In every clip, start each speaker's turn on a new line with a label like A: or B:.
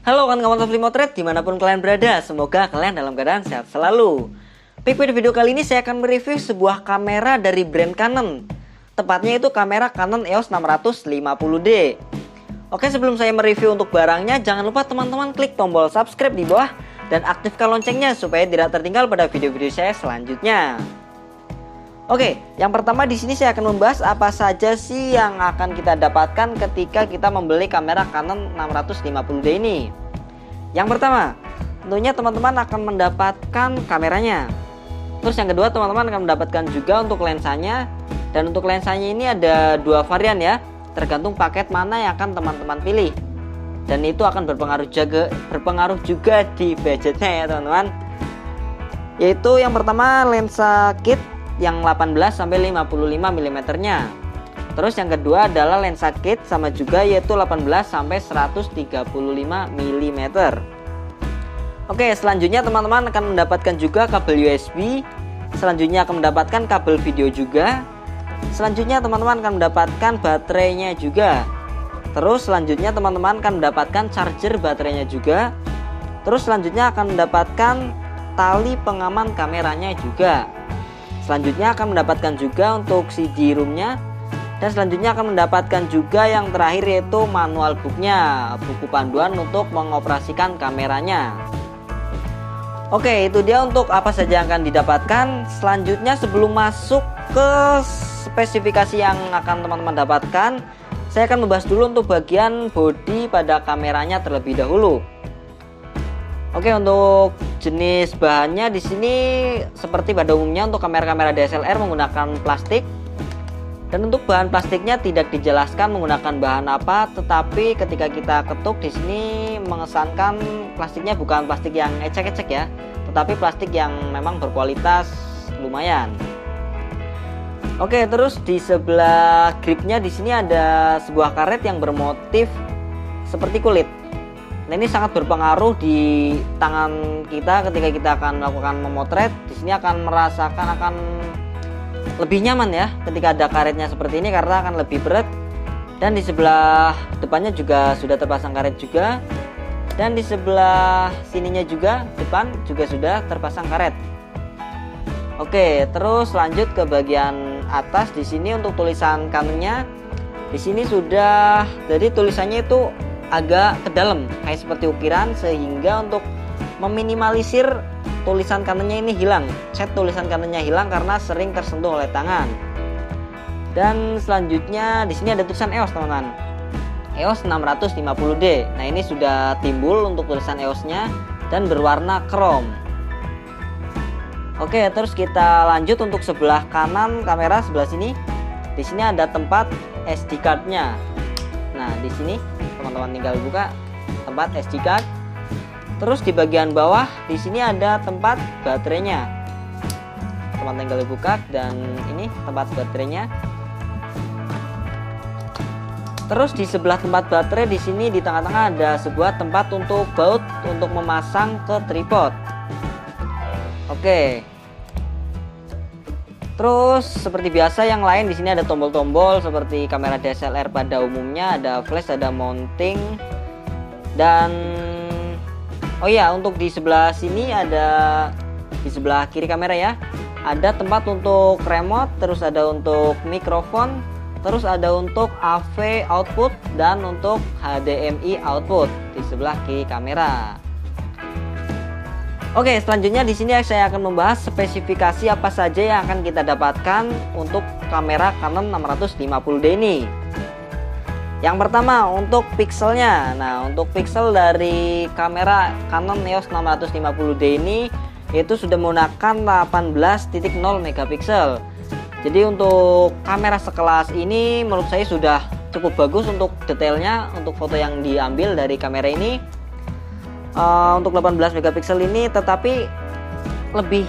A: Halo kawan-kawan Top 5 Motret dimanapun kalian berada, semoga kalian dalam keadaan sehat selalu. Baik, pada video kali ini saya akan mereview sebuah kamera dari brand Canon. Tepatnya itu kamera Canon EOS 650D. Oke, sebelum saya mereview untuk barangnya, jangan lupa teman-teman klik tombol subscribe di bawah dan aktifkan loncengnya supaya tidak tertinggal pada video-video saya selanjutnya. Oke, yang pertama di sini saya akan membahas apa saja sih yang akan kita dapatkan ketika kita membeli kamera Canon 650D ini. Yang pertama, tentunya teman-teman akan mendapatkan kameranya. Terus yang kedua, teman-teman akan mendapatkan juga untuk lensanya. Dan untuk lensanya ini ada dua varian ya, tergantung paket mana yang akan teman-teman pilih. Dan itu akan berpengaruh juga di budgetnya ya teman-teman. Yaitu yang pertama lensa kit yang 18 sampai 55 mm nya. Terus yang kedua adalah lensa kit sama juga yaitu 18 sampai 135 mm. Oke, selanjutnya teman-teman akan mendapatkan juga kabel USB. Selanjutnya akan mendapatkan kabel video juga. Selanjutnya teman-teman akan mendapatkan baterainya juga. Terus selanjutnya teman-teman akan mendapatkan charger baterainya juga. Terus selanjutnya akan mendapatkan tali pengaman kameranya juga. Selanjutnya akan mendapatkan juga untuk CD ROM-nya. Dan selanjutnya akan mendapatkan juga yang terakhir yaitu manual booknya, buku panduan untuk mengoperasikan kameranya. Oke, itu dia untuk apa saja yang akan didapatkan. Selanjutnya sebelum masuk ke spesifikasi yang akan teman-teman dapatkan, saya akan membahas dulu untuk bagian bodi pada kameranya terlebih dahulu. Oke, untuk jenis bahannya di sini seperti pada umumnya untuk kamera-kamera DSLR menggunakan plastik. Dan untuk bahan plastiknya tidak dijelaskan menggunakan bahan apa, tetapi ketika kita ketuk di sini mengesankan plastiknya bukan plastik yang ecek-ecek ya, tetapi plastik yang memang berkualitas lumayan. Oke, terus di sebelah gripnya di sini ada sebuah karet yang bermotif seperti kulit. Nah, ini sangat berpengaruh di tangan kita ketika kita akan melakukan memotret. Di sini akan merasakan akan lebih nyaman ya ketika ada karetnya seperti ini karena akan lebih berat. Dan di sebelah depannya juga sudah terpasang karet juga. Dan di sebelah sininya juga depan juga sudah terpasang karet. Oke, terus lanjut ke bagian atas. Di sini untuk tulisan Canonnya di sini sudah, jadi tulisannya itu agak ke dalam kayak seperti ukiran, sehingga untuk meminimalisir tulisan Canonnya ini hilang, cat tulisan Canonnya hilang karena sering tersentuh oleh tangan. Dan selanjutnya di sini ada tulisan EOS teman-teman, EOS 650D. Nah, ini sudah timbul untuk tulisan EOS-nya dan berwarna chrome. Oke, terus kita lanjut untuk sebelah kanan kamera sebelah sini. Di sini ada tempat SD card-nya. Nah, di sini teman-teman tinggal buka tempat SD card. Terus di bagian bawah di sini ada tempat baterainya. Teman tinggal buka dan ini tempat baterainya. Terus di sebelah tempat baterai di sini di tengah-tengah ada sebuah tempat untuk baut untuk memasang ke tripod. Oke. Terus seperti biasa yang lain di sini ada tombol-tombol seperti kamera DSLR pada umumnya, ada flash, ada mounting. Dan oh ya, untuk di sebelah sini ada di sebelah kiri kamera ya, ada tempat untuk remote, terus ada untuk mikrofon, terus ada untuk AV output dan untuk HDMI output di sebelah kiri kamera. Oke, selanjutnya di sini saya akan membahas spesifikasi apa saja yang akan kita dapatkan untuk kamera Canon 650D ini. Yang pertama untuk pixelnya. Nah, untuk pixel dari kamera Canon EOS 650D ini itu sudah menggunakan 18.0 megapiksel. Jadi untuk kamera sekelas ini menurut saya sudah cukup bagus untuk detailnya, untuk foto yang diambil dari kamera ini. Untuk 18 megapiksel ini tetapi lebih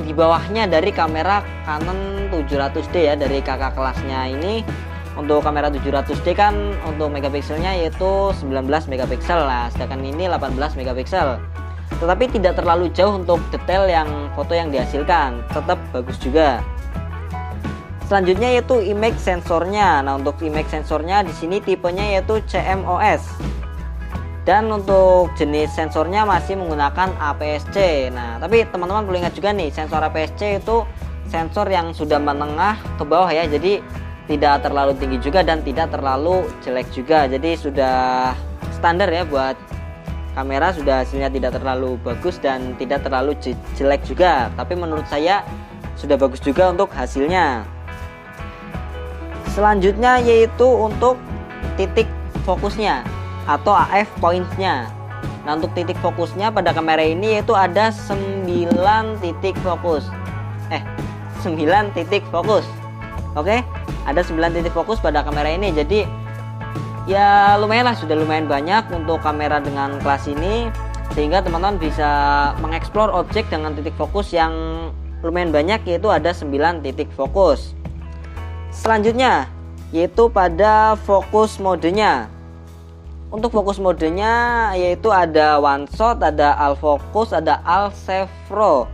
A: di bawahnya dari kamera Canon 700D ya, dari kakak kelasnya ini. Untuk kamera 700D kan untuk megapikselnya yaitu 19 megapiksel. Nah, sedangkan ini 18 megapiksel. Tetapi tidak terlalu jauh untuk detail yang foto yang dihasilkan, tetap bagus juga. Selanjutnya yaitu image sensornya. Nah, untuk image sensornya di sini tipenya yaitu CMOS. Dan untuk jenis sensornya masih menggunakan APS-C. Nah, tapi teman-teman perlu ingat juga nih, sensor APS-C itu sensor yang sudah menengah ke bawah ya. Jadi tidak terlalu tinggi juga dan tidak terlalu jelek juga. Jadi sudah standar ya buat kamera, sudah hasilnya tidak terlalu bagus dan tidak terlalu jelek juga. Tapi menurut saya sudah bagus juga untuk hasilnya. Selanjutnya yaitu untuk titik fokusnya atau AF points-nya. Nah, untuk titik fokusnya pada kamera ini yaitu ada 9 titik fokus. 9 titik fokus. Oke, ada 9 titik fokus pada kamera ini. Jadi ya lumayan lah, sudah lumayan banyak untuk kamera dengan kelas ini, sehingga teman-teman bisa mengeksplor objek dengan titik fokus yang lumayan banyak, yaitu ada 9 titik fokus. Selanjutnya yaitu pada fokus modenya. Untuk fokus modenya yaitu ada one shot, ada all focus, ada all servo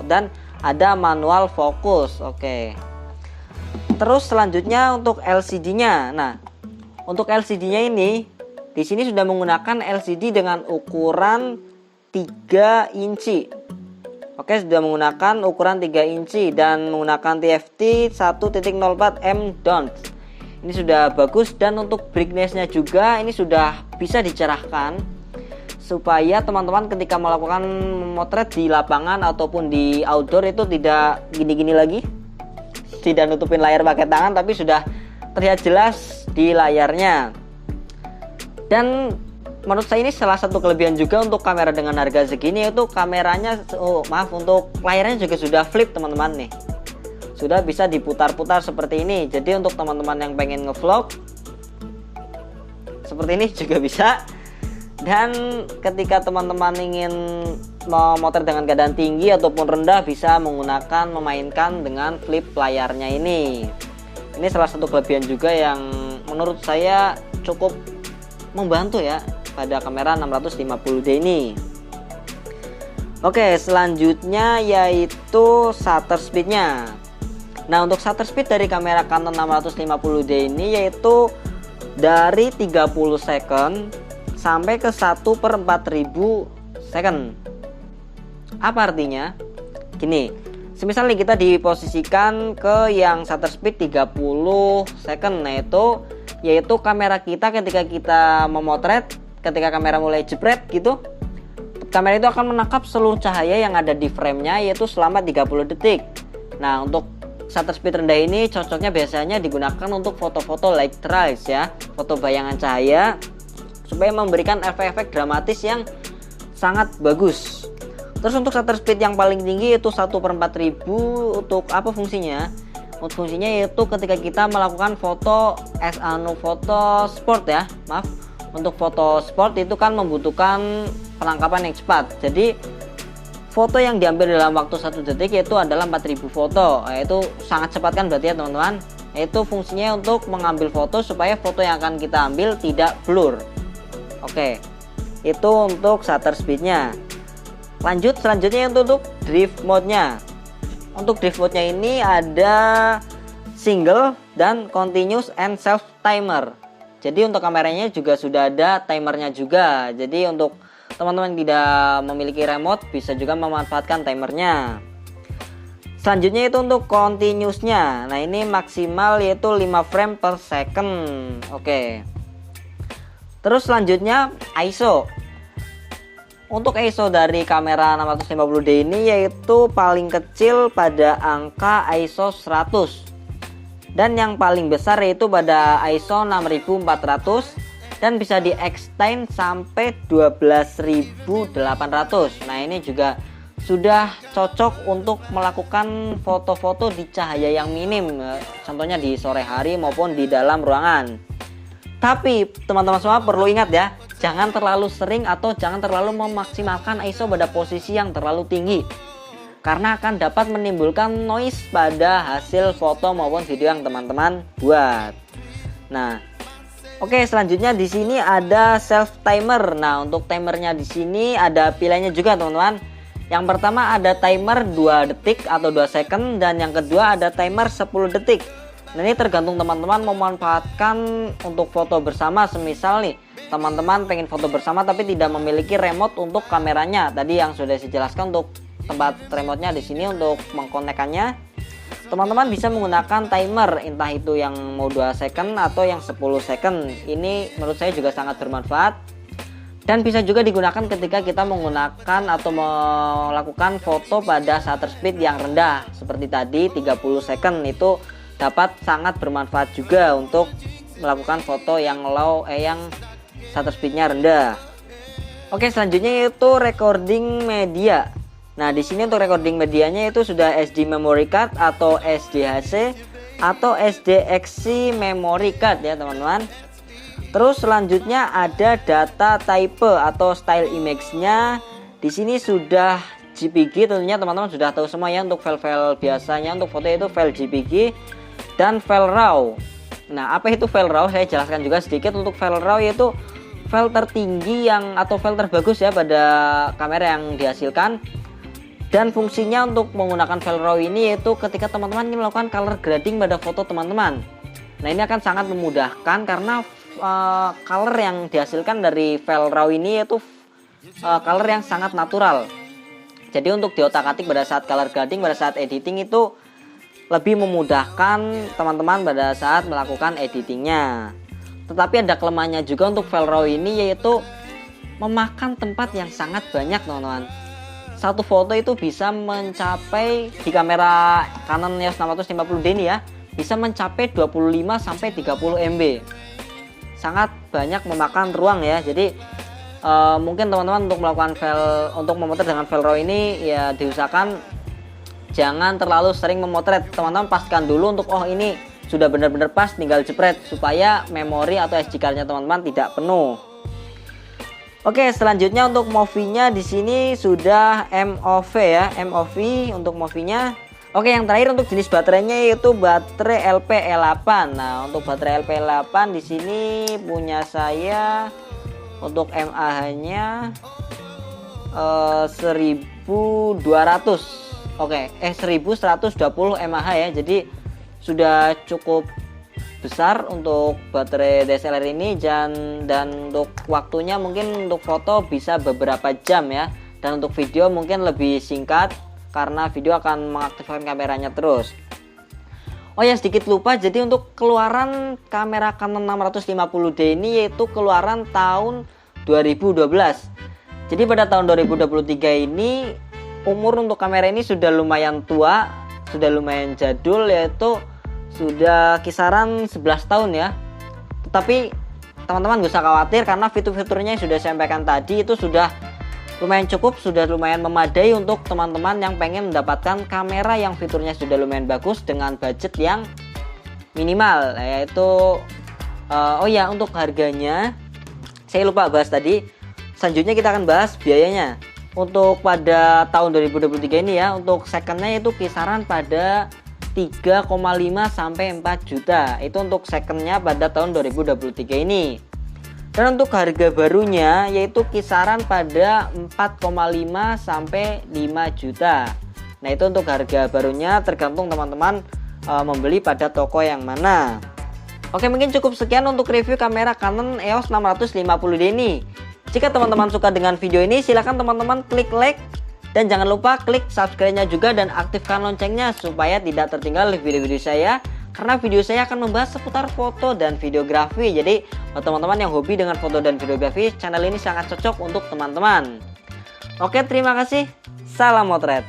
A: dan ada manual fokus. Oke. Terus selanjutnya untuk LCD-nya. Nah, untuk LCD-nya ini di sini sudah menggunakan LCD dengan ukuran 3 inci. Oke, sudah menggunakan ukuran 3 inci dan menggunakan TFT 1.04 M Downs. Ini sudah bagus, dan untuk brightness-nya juga ini sudah bisa dicerahkan supaya teman-teman ketika melakukan memotret di lapangan ataupun di outdoor itu tidak gini-gini lagi, tidak nutupin layar pakai tangan, tapi sudah terlihat jelas di layarnya. Dan menurut saya ini salah satu kelebihan juga untuk kamera dengan harga segini, yaitu kameranya untuk layarnya juga sudah flip teman-teman nih. Sudah bisa diputar-putar seperti ini. Jadi untuk teman-teman yang pengen ngevlog seperti ini juga bisa. Dan ketika teman-teman ingin memotret dengan keadaan tinggi ataupun rendah, bisa memainkan dengan flip layarnya ini. Ini salah satu kelebihan juga yang menurut saya cukup membantu ya pada kamera 650D ini. Oke, selanjutnya yaitu shutter speednya. Nah, untuk shutter speed dari kamera Canon 650D ini yaitu dari 30 second sampai ke 1/4000 second. Apa artinya? Gini, semisal nih kita diposisikan ke yang shutter speed 30 second. Nah, yaitu kamera kita ketika kita memotret, ketika kamera mulai jepret gitu, kamera itu akan menangkap seluruh cahaya yang ada di frame-nya yaitu selama 30 detik. Nah, untuk shutter speed rendah ini cocoknya biasanya digunakan untuk foto-foto light trace ya, foto bayangan cahaya, supaya memberikan efek-efek dramatis yang sangat bagus. Terus untuk shutter speed yang paling tinggi itu 1/4000. Untuk apa fungsinya? Untuk fungsinya yaitu ketika kita melakukan foto foto sport ya, untuk foto sport itu kan membutuhkan penangkapan yang cepat. Jadi foto yang diambil dalam waktu 1 detik itu adalah 4000 foto. Itu sangat cepat kan berarti ya teman-teman. Itu fungsinya untuk mengambil foto supaya foto yang akan kita ambil tidak blur. Oke, itu untuk shutter speednya. Selanjutnya untuk drift mode-nya. Untuk drift mode-nya ini ada single dan continuous and self timer. Jadi untuk kameranya juga sudah ada timernya juga. Jadi untuk teman-teman tidak memiliki remote bisa juga memanfaatkan timernya. Selanjutnya itu untuk continuousnya. Nah, ini maksimal yaitu 5 frame per second. Oke. Terus selanjutnya ISO. Untuk ISO dari kamera 650D ini yaitu paling kecil pada angka ISO 100. Dan yang paling besar yaitu pada ISO 6400. Dan bisa di extend sampai 12800. Nah, ini juga sudah cocok untuk melakukan foto-foto di cahaya yang minim, contohnya di sore hari maupun di dalam ruangan. Tapi teman-teman semua perlu ingat ya, jangan terlalu sering atau jangan terlalu memaksimalkan ISO pada posisi yang terlalu tinggi, karena akan dapat menimbulkan noise pada hasil foto maupun video yang teman-teman buat. Nah, oke, selanjutnya di sini ada self timer. Nah, untuk timernya di sini ada pilihannya juga, teman-teman. Yang pertama ada timer 2 detik atau 2 second, dan yang kedua ada timer 10 detik. Nah, ini tergantung teman-teman memanfaatkan untuk foto bersama. Semisal nih teman-teman pengen foto bersama tapi tidak memiliki remote untuk kameranya. Tadi yang sudah saya jelaskan untuk tempat remote-nya di sini untuk mengkonekkannya. Teman-teman bisa menggunakan timer, entah itu yang mau 2 second atau yang 10 second. Ini menurut saya juga sangat bermanfaat. Dan bisa juga digunakan ketika kita menggunakan atau melakukan foto pada shutter speed yang rendah. Seperti tadi 30 second itu dapat sangat bermanfaat juga untuk melakukan foto yang yang shutter speednya rendah. Oke, selanjutnya itu recording media. Nah, di sini untuk recording medianya itu sudah SD memory card atau SDHC atau SDXC memory card ya, teman-teman. Terus selanjutnya ada data type atau style image-nya. Di sini sudah JPG, tentunya teman-teman sudah tahu semua ya, untuk file-file biasanya untuk foto itu file JPG dan file RAW. Nah, apa itu file RAW? Saya jelaskan juga sedikit. Untuk file RAW yaitu file tertinggi yang atau file terbagus ya pada kamera yang dihasilkan. Dan fungsinya untuk menggunakan file RAW ini yaitu ketika teman-teman ingin melakukan color grading pada foto teman-teman. Nah, ini akan sangat memudahkan karena color yang dihasilkan dari file RAW ini yaitu color yang sangat natural. Jadi untuk diotak-atik pada saat color grading, pada saat editing itu lebih memudahkan teman-teman pada saat melakukan editingnya. Tetapi ada kelemahannya juga untuk file RAW ini yaitu memakan tempat yang sangat banyak, teman-teman. Satu foto itu bisa mencapai di kamera Canon EOS 650D ini ya, bisa mencapai 25 sampai 30 MB. Sangat banyak memakan ruang ya. Jadi mungkin teman-teman untuk melakukan untuk memotret dengan file RAW ini ya diusahakan jangan terlalu sering memotret. Teman-teman pastikan dulu untuk ini sudah benar-benar pas, tinggal jepret supaya memori atau SD card-nya teman-teman tidak penuh. Oke, selanjutnya untuk movie-nya di sini sudah MOV ya, MOV untuk movie-nya. Oke, yang terakhir untuk jenis baterainya yaitu baterai LP-E8. Nah, untuk baterai LP-E8 di sini punya saya untuk mAh-nya 1200. Oke, 1120 mAh ya. Jadi sudah cukup besar untuk baterai DSLR ini dan untuk waktunya mungkin untuk foto bisa beberapa jam ya, dan untuk video mungkin lebih singkat karena video akan mengaktifkan kameranya terus. Oh ya, sedikit lupa, jadi untuk keluaran kamera Canon 650D ini yaitu keluaran tahun 2012. Jadi pada tahun 2023 ini umur untuk kamera ini sudah lumayan tua, sudah lumayan jadul, yaitu sudah kisaran 11 tahun ya. Tetapi teman-teman gak usah khawatir karena fitur-fiturnya yang sudah saya sampaikan tadi itu sudah lumayan cukup, sudah lumayan memadai untuk teman-teman yang pengen mendapatkan kamera yang fiturnya sudah lumayan bagus dengan budget yang minimal, yaitu oh ya, untuk harganya saya lupa bahas tadi. Selanjutnya kita akan bahas biayanya. Untuk pada tahun 2023 ini ya, untuk secondnya itu kisaran pada 3,5 sampai 4 juta. Itu untuk secondnya pada tahun 2023 ini. Dan untuk harga barunya yaitu kisaran pada 4,5 sampai 5 juta. Nah, itu untuk harga barunya tergantung teman-teman membeli pada toko yang mana. Oke, mungkin cukup sekian untuk review kamera Canon EOS 650D ini. Jika teman-teman suka dengan video ini, silahkan teman-teman klik like. Dan jangan lupa klik subscribe-nya juga dan aktifkan loncengnya supaya tidak tertinggal video-video saya. Karena video saya akan membahas seputar foto dan videografi. Jadi buat teman-teman yang hobi dengan foto dan videografi, channel ini sangat cocok untuk teman-teman. Oke, terima kasih. Salam motret.